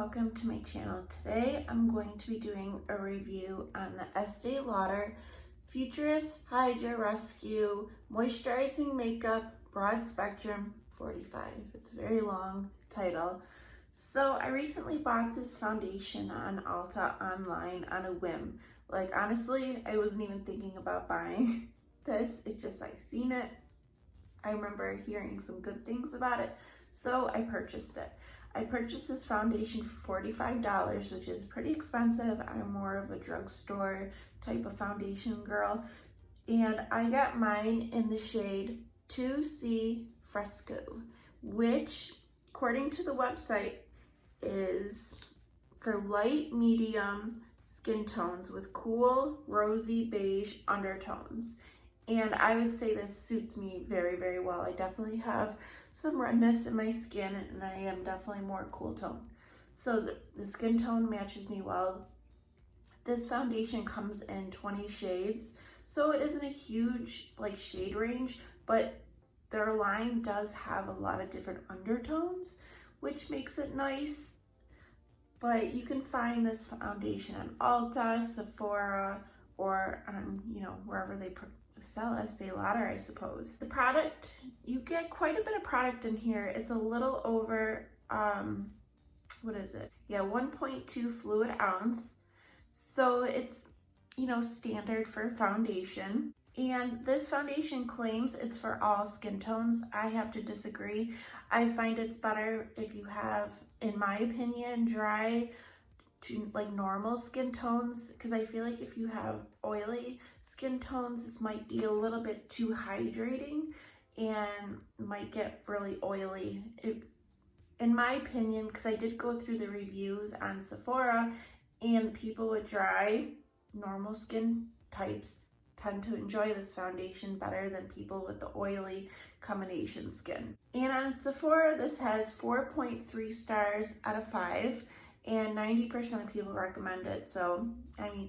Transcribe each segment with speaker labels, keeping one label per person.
Speaker 1: welcome to my channel. Today I'm going to be doing a review on the Estee Lauder Futurist Hydra Rescue Moisturizing Makeup Broad Spectrum 45. It's a very long title. So I recently bought this foundation on Ulta online on a whim. Like honestly, I wasn't even thinking about buying this. It's just I seen it. I remember hearing some good things about it, so I purchased it. I purchased this foundation for $45, which is pretty expensive. I'm more of a drugstore type of foundation girl. And I got mine in the shade 2C Fresco, which according to the website is for light medium skin tones with cool rosy beige undertones. And I would say this suits me very, very well. I definitely have some redness in my skin and I am definitely more cool tone. So the skin tone matches me well. This foundation comes in 20 shades. So it isn't a huge like shade range, but their line does have a lot of different undertones, which makes it nice. But you can find this foundation on Ulta, Sephora, or on, wherever they sell Estee Lauder, I suppose. The product, you get quite a bit of product in here. It's a little over, what is it? Yeah, 1.2 fluid ounce. So it's, standard for foundation. And this foundation claims it's for all skin tones. I have to disagree. I find it's better if you have, in my opinion, dry to like normal skin tones, because I feel like if you have oily skin tones, this might be a little bit too hydrating and might get really oily. In my opinion, because I did go through the reviews on Sephora, and people with dry, normal skin types tend to enjoy this foundation better than people with the oily combination skin. And on Sephora, this has 4.3 stars out of 5. And 90% of people recommend it. So,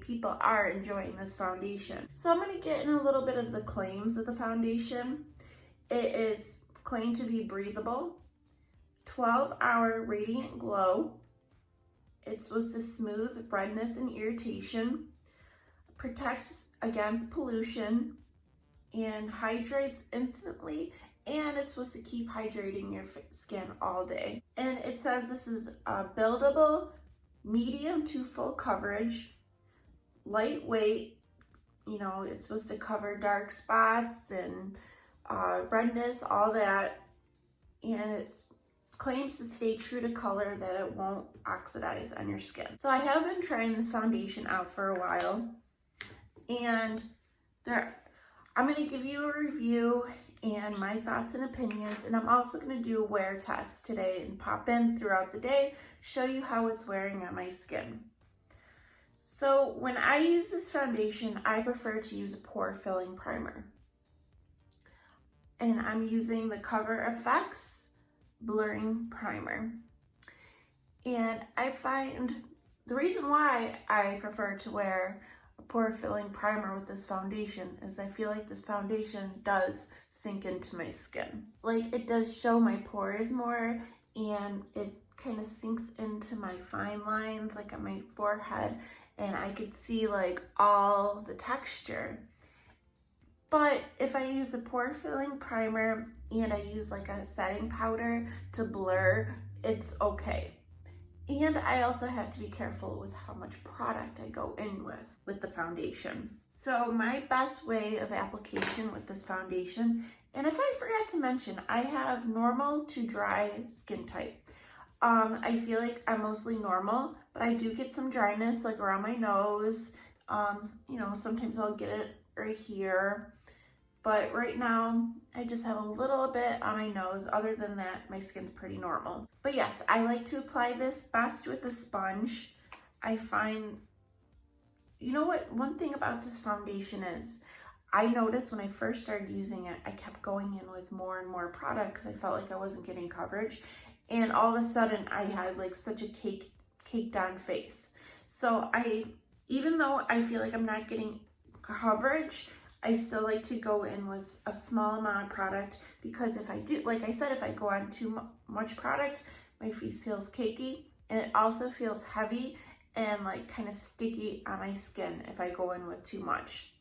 Speaker 1: people are enjoying this foundation. So I'm going to get in a little bit of the claims of the foundation. It is claimed to be breathable, 12-hour radiant glow. It's supposed to smooth redness and irritation, protects against pollution, and hydrates instantly. And it's supposed to keep hydrating your skin all day. And it says this is a buildable, medium to full coverage, lightweight. It's supposed to cover dark spots and redness, all that. And it claims to stay true to color, that it won't oxidize on your skin. So I have been trying this foundation out for a while. And I'm going to give you a review and my thoughts and opinions, and I'm also going to do a wear test today and pop in throughout the day, show you how it's wearing on my skin. So when I use this foundation, I prefer to use a pore filling primer, and I'm using the Cover FX blurring primer. And I find the reason why I prefer to wear pore filling primer with this foundation is I feel like this foundation does sink into my skin. Like it does show my pores more, and it kind of sinks into my fine lines, like on my forehead, and I could see like all the texture. But if I use a pore filling primer and I use like a setting powder to blur, it's okay. And I also have to be careful with how much product I go in with the foundation. So my best way of application with this foundation, and if I forgot to mention, I have normal to dry skin type. I feel like I'm mostly normal, but I do get some dryness like around my nose. Sometimes I'll get it right here. But right now, I just have a little bit on my nose. Other than that, my skin's pretty normal. But yes, I like to apply this best with a sponge. I find, one thing about this foundation is, I noticed when I first started using it, I kept going in with more and more product because I felt like I wasn't getting coverage. And all of a sudden, I had like such a caked on face. So even though I feel like I'm not getting coverage, I still like to go in with a small amount of product, because if I do, like I said, if I go on too much product, my face feels cakey and it also feels heavy and like kind of sticky on my skin if I go in with too much.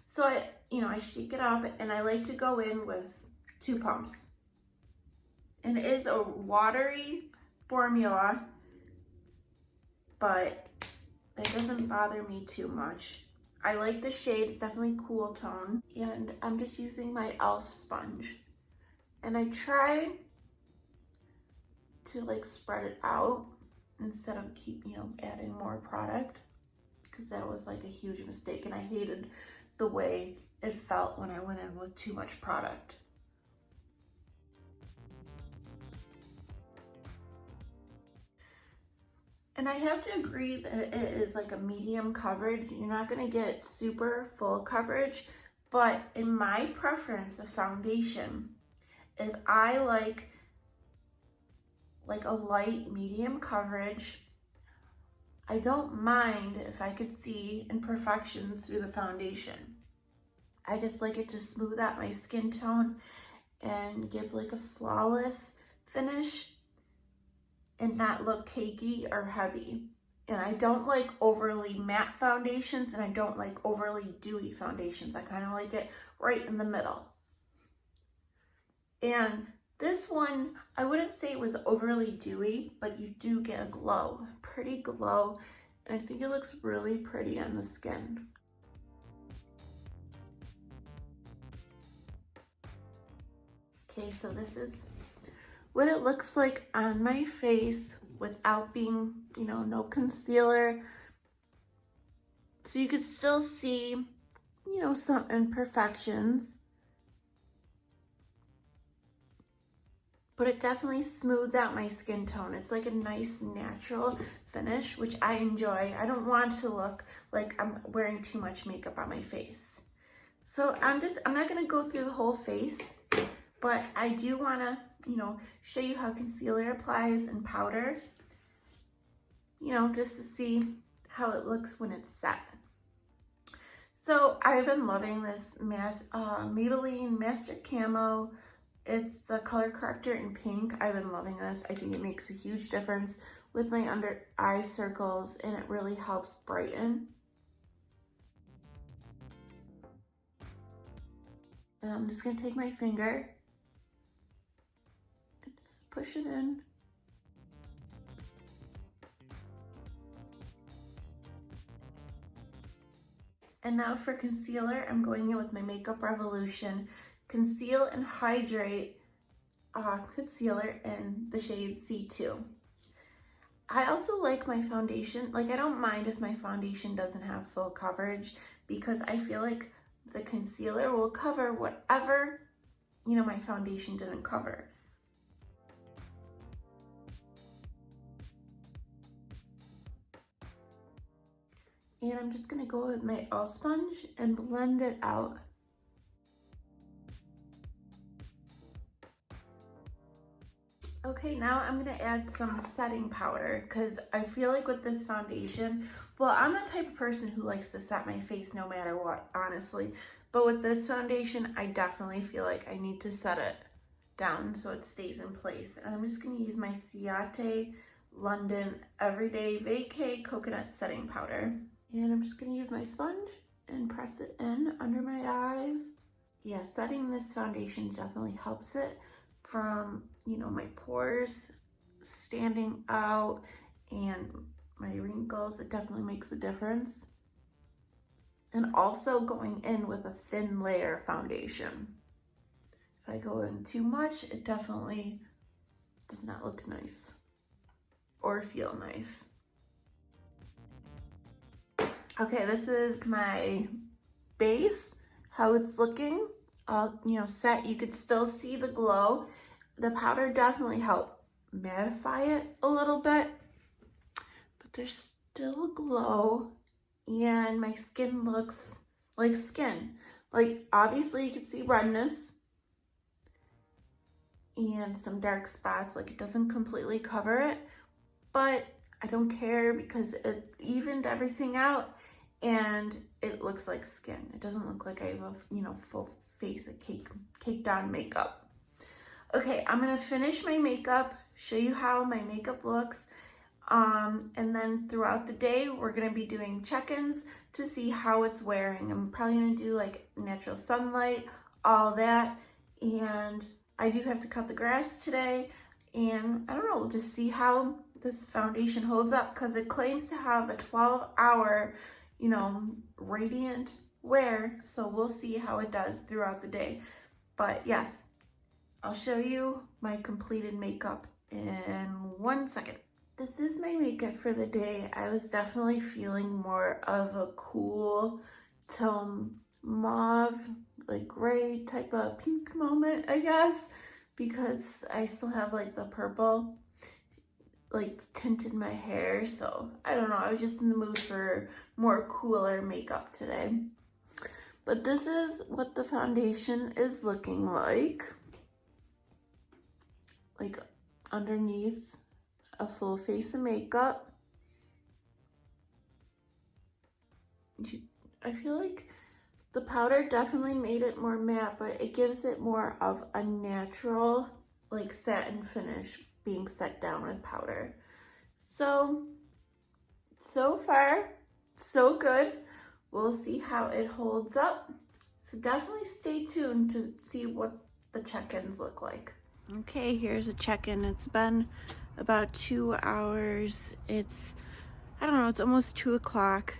Speaker 1: So I shake it up, and I like to go in with 2 pumps. And it is a watery formula, but it doesn't bother me too much. I like the shade, it's definitely cool tone, and I'm just using my e.l.f. sponge. And I try to like spread it out instead of keep, adding more product, because that was like a huge mistake, and I hated the way it felt when I went in with too much product. And I have to agree that it is like a medium coverage. You're not gonna get super full coverage, but in my preference of foundation is I like a light medium coverage. I don't mind if I could see imperfections through the foundation. I just like it to smooth out my skin tone and give like a flawless finish and not look cakey or heavy. And I don't like overly matte foundations, and I don't like overly dewy foundations. I kind of like it right in the middle. And this one, I wouldn't say it was overly dewy, but you do get a glow, pretty glow. And I think it looks really pretty on the skin. Okay, so this is what it looks like on my face without being, no concealer. So you could still see, some imperfections. But it definitely smoothed out my skin tone. It's like a nice natural finish, which I enjoy. I don't want to look like I'm wearing too much makeup on my face. So I'm not gonna go through the whole face, but I do wanna, show you how concealer applies and powder, just to see how it looks when it's set. So I've been loving this Maybelline Master Camo. It's the color corrector in pink. I've been loving this. I think it makes a huge difference with my under eye circles, and it really helps brighten. And I'm just gonna take my finger and just push it in. And now for concealer, I'm going in with my Makeup Revolution Conceal and Hydrate concealer in the shade C2. I also like my foundation, I don't mind if my foundation doesn't have full coverage, because I feel like the concealer will cover whatever, my foundation didn't cover. And I'm just gonna go with my e.l.f. sponge and blend it out. Okay, now I'm gonna add some setting powder, because I feel like with this foundation, well, I'm the type of person who likes to set my face no matter what, honestly. But with this foundation, I definitely feel like I need to set it down so it stays in place. And I'm just gonna use my Ciate London Everyday Vacay Coconut Setting Powder. And I'm just gonna use my sponge and press it in under my eyes. Yeah, setting this foundation definitely helps it from, my pores standing out and my wrinkles. It definitely makes a difference. And also going in with a thin layer foundation. If I go in too much, it definitely does not look nice or feel nice. Okay, this is my base, how it's looking, all, set. You could still see the glow. The powder definitely helped mattify it a little bit, but there's still a glow, and my skin looks like skin. Like, obviously you can see redness and some dark spots, like it doesn't completely cover it, but I don't care because it evened everything out and it looks like skin. It doesn't look like I have a, full face of caked on makeup. Okay, I'm gonna finish my makeup, show you how my makeup looks, And then throughout the day, we're gonna be doing check-ins to see how it's wearing. I'm probably gonna do like natural sunlight, all that. And I do have to cut the grass today. And I don't know, we'll just see how this foundation holds up, because it claims to have a 12-hour, you know, radiant wear. So we'll see how it does throughout the day. But yes, I'll show you my completed makeup in 1 second. This is my makeup for the day. I was definitely feeling more of a cool tone mauve, like gray type of pink moment, I guess, because I still have like the purple like tinted my hair. So I don't know, I was just in the mood for more cooler makeup today. But this is what the foundation is looking like underneath a full face of makeup. I feel like the powder definitely made it more matte, but it gives it more of a natural like satin finish being set down with powder. So far, so good. We'll see how it holds up. So definitely stay tuned to see what the check-ins look like. Okay, here's a check-in. It's been about 2 hours. It's, I don't know, it's almost 2 o'clock.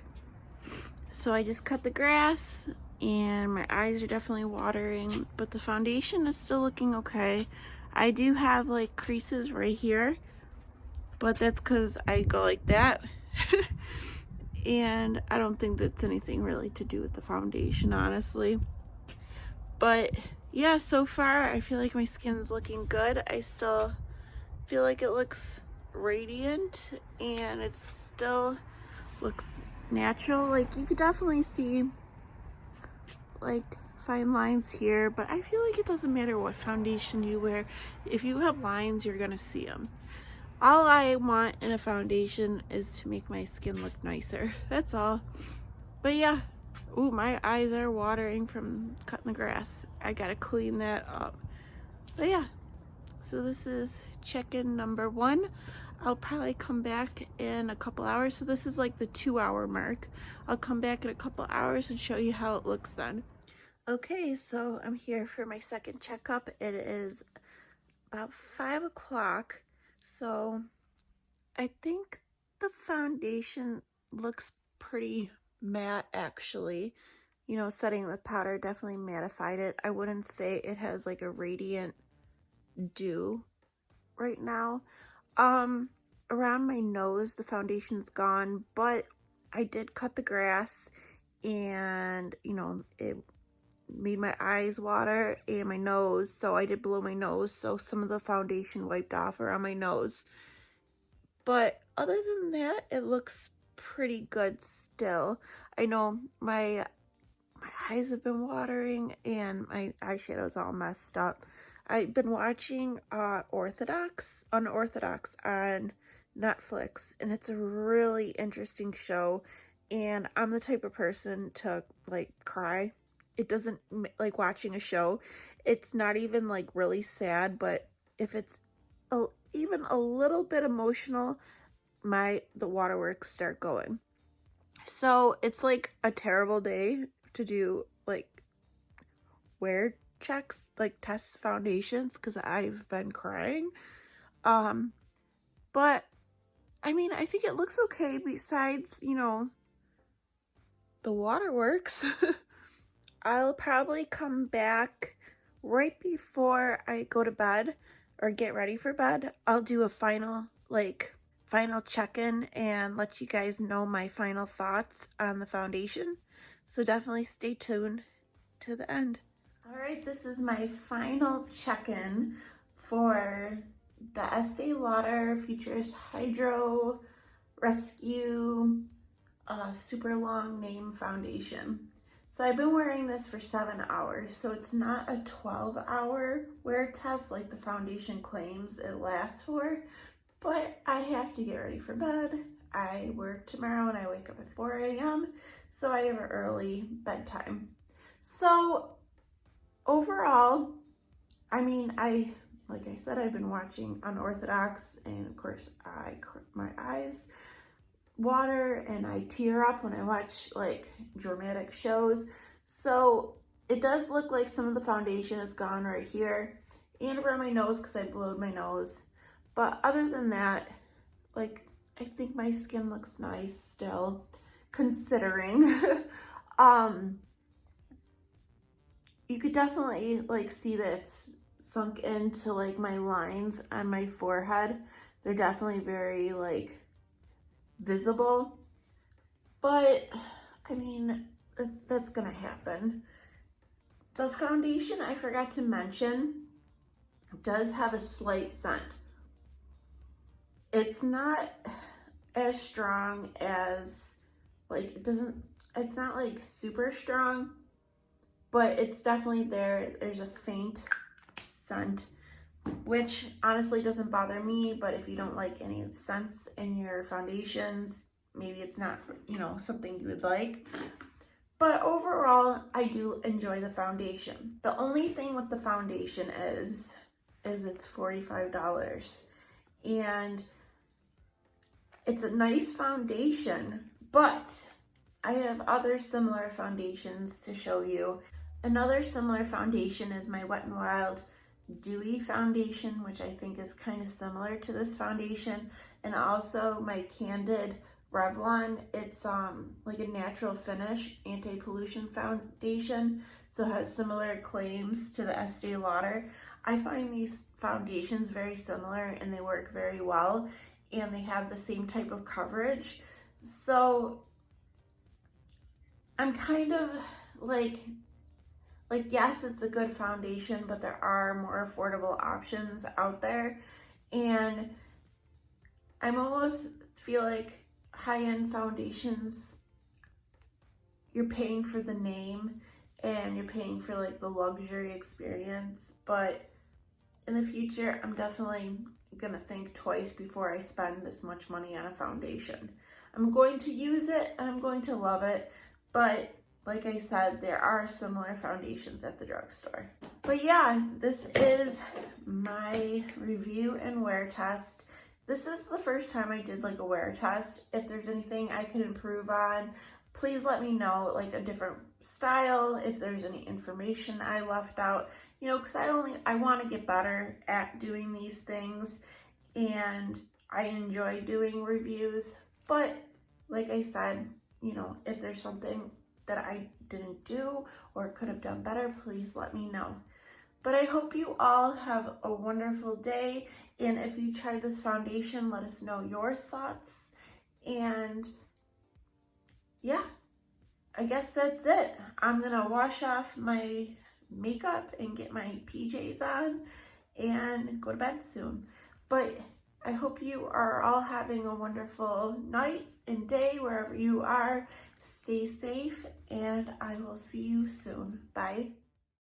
Speaker 1: So I just cut the grass and my eyes are definitely watering, but the foundation is still looking okay. I do have like creases right here, but that's because I go like that. And I don't think that's anything really to do with the foundation, honestly. But yeah, so far I feel like my skin's looking good. I still feel like it looks radiant and it still looks natural. Like you could definitely see like fine lines here, but I feel like it doesn't matter what foundation you wear. If you have lines, you're gonna see them. All I want in a foundation is to make my skin look nicer. That's all. But yeah, ooh, my eyes are watering from cutting the grass. I gotta clean that up. But yeah, so this is check-in number 1. I'll probably come back in a couple hours. So this is like the 2-hour mark. I'll come back in a couple hours and show you how it looks then. Okay, so I'm here for my second checkup. It is about 5 o'clock. So I think the foundation looks pretty matte actually. You know, setting with powder definitely mattified it. I wouldn't say it has like a radiant dew right now. Around my nose the foundation's gone, but I did cut the grass and you know it made my eyes water and my nose, so I did blow my nose, so some of the foundation wiped off around my nose. But other than that, it looks pretty good still. I know my eyes have been watering and my eyeshadow's all messed up. I've been watching Unorthodox on Netflix, and it's a really interesting show, and I'm the type of person to like cry. It doesn't like watching a show. It's not even like really sad, but if it's even a little bit emotional, the waterworks start going. So it's like a terrible day to do like wear checks, like test foundations, because I've been crying. But I mean, I think it looks okay besides, you know, the waterworks. I'll probably come back right before I go to bed or get ready for bed. I'll do a final check-in and let you guys know my final thoughts on the foundation. So definitely stay tuned to the end. All right, this is my final check-in for the Estee Lauder Futurist Hydra Rescue super long name foundation. So I've been wearing this for 7 hours, so it's not a 12-hour wear test like the foundation claims it lasts for, but I have to get ready for bed. I work tomorrow and I wake up at 4 a.m., so I have an early bedtime. So overall, I mean, like I said, I've been watching Unorthodox, and of course my eyes water and I tear up when I watch like dramatic shows. So it does look like some of the foundation is gone right here and around my nose because I blowed my nose. But other than that, like, I think my skin looks nice still, considering. You could definitely like see that it's sunk into like my lines on my forehead. They're definitely very like visible, but I mean, that's gonna happen. The foundation, I forgot to mention, does have a slight scent. It's not as strong as, like, it's not like super strong, but it's definitely there. There's a faint scent, which honestly doesn't bother me, but if you don't like any scents in your foundations, maybe it's not, you know, something you would like. But overall, I do enjoy the foundation. The only thing with the foundation is it's $45. And it's a nice foundation, but I have other similar foundations to show you. Another similar foundation is my Wet n Wild Dewy foundation, which I think is kind of similar to this foundation, and also my Candid Revlon. It's like a natural finish anti-pollution foundation, so it has similar claims to the Estee Lauder. I find these foundations very similar and they work very well, and they have the same type of coverage. So I'm kind of like yes, it's a good foundation, but there are more affordable options out there. And I'm almost feel like high-end foundations, you're paying for the name and you're paying for like the luxury experience. But in the future, I'm definitely gonna think twice before I spend this much money on a foundation. I'm going to use it and I'm going to love it, but like I said, there are similar foundations at the drugstore. But yeah, this is my review and wear test. This is the first time I did like a wear test. If there's anything I could improve on, please let me know, like a different style, if there's any information I left out, you know, because I want to get better at doing these things, and I enjoy doing reviews. But like I said, you know, if there's something that I didn't do or could have done better, please let me know. But I hope you all have a wonderful day, and if you try this foundation, let us know your thoughts. And yeah, I guess that's it. I'm gonna wash off my makeup and get my PJs on and go to bed soon. But I hope you are all having a wonderful night and day wherever you are. Stay safe, and I will see you soon. Bye.